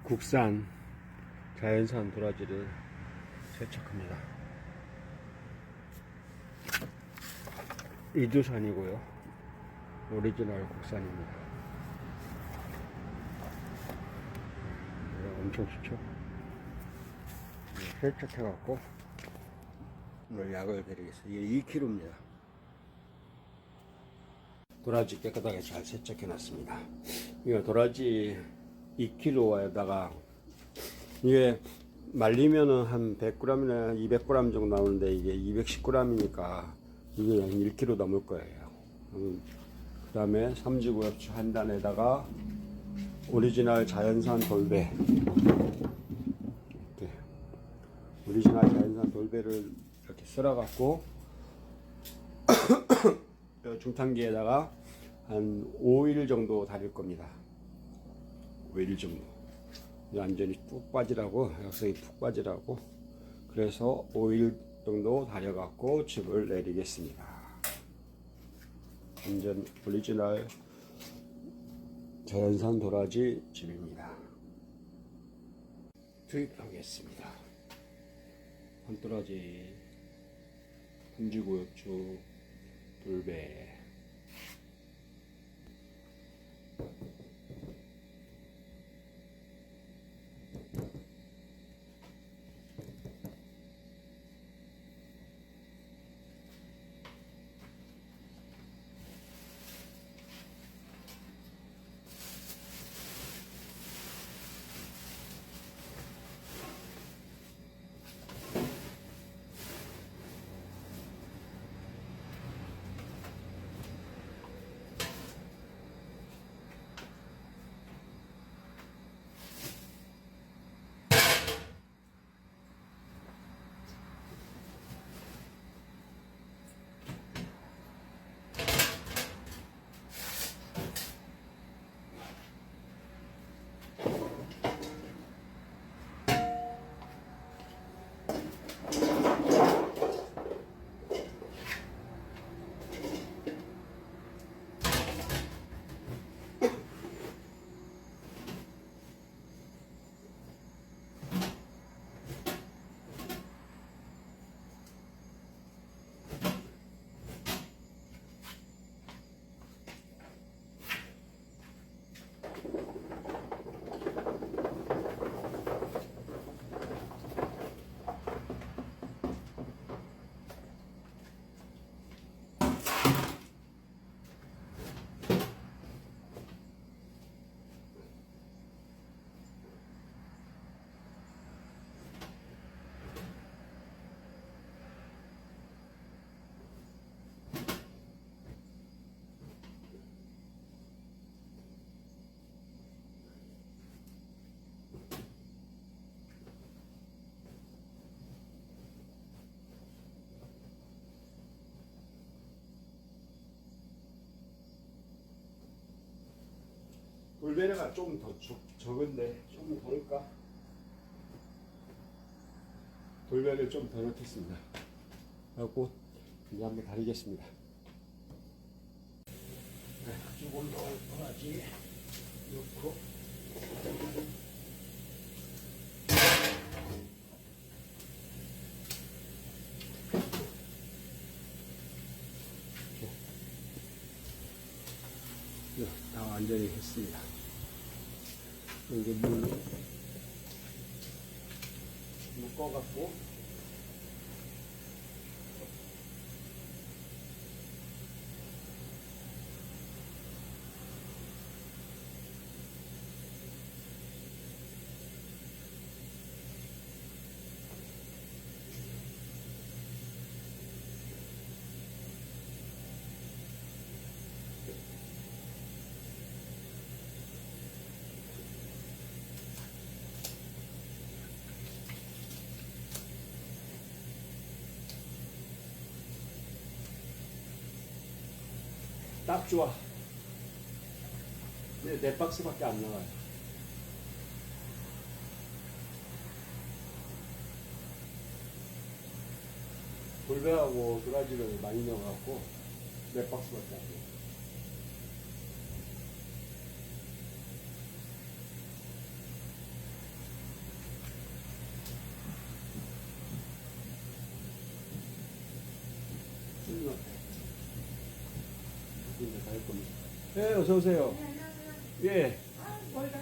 국산 자연산 도라지를 세척합니다. 이두산이고요. 오리지널 국산입니다. 엄청 좋죠. 세척해갖고 오늘 약을 드리겠습니다. 이게 2kg입니다. 도라지 깨끗하게 잘 세척해놨습니다. 이거 도라지 2kg에다가 이게 말리면은 한 100g이나 200g 정도 나오는데 이게 210g이니까 이게 한 1kg 넘을 거예요. 그 다음에 삼지구엽초 한 단에다가 오리지널 자연산 돌배, 이렇게 오리지널 자연산 돌배를 이렇게 썰어갖고 중탕기에다가 한 5일 정도 달일 겁니다. 5일 정도. 완전히 푹 빠지라고, 약성이 푹 빠지라고. 그래서 5일 정도 달여갖고 즙을 내리겠습니다. 완전 오리지널 자연산 도라지 즙입니다. 투입하겠습니다. 한도라지, 삼지구엽초, 돌배. 돌배려가 좀 더 적은데 좀 더 넣을까? 돌배를 좀 더 넣겠습니다. 그래갖고 이제 한번 다리겠습니다. 조금 더 도라지 넣고 다 완전히 했습니다. 이제 물 묶어갖고 딱 좋아. 근데 4박스밖에 안 나와요. 돌배하고 도라지를 많이 넣어갖고 4박스밖에 안 돼요. 이제 다 할 겁니다. 네, 어서 오세요. 예. 멀다.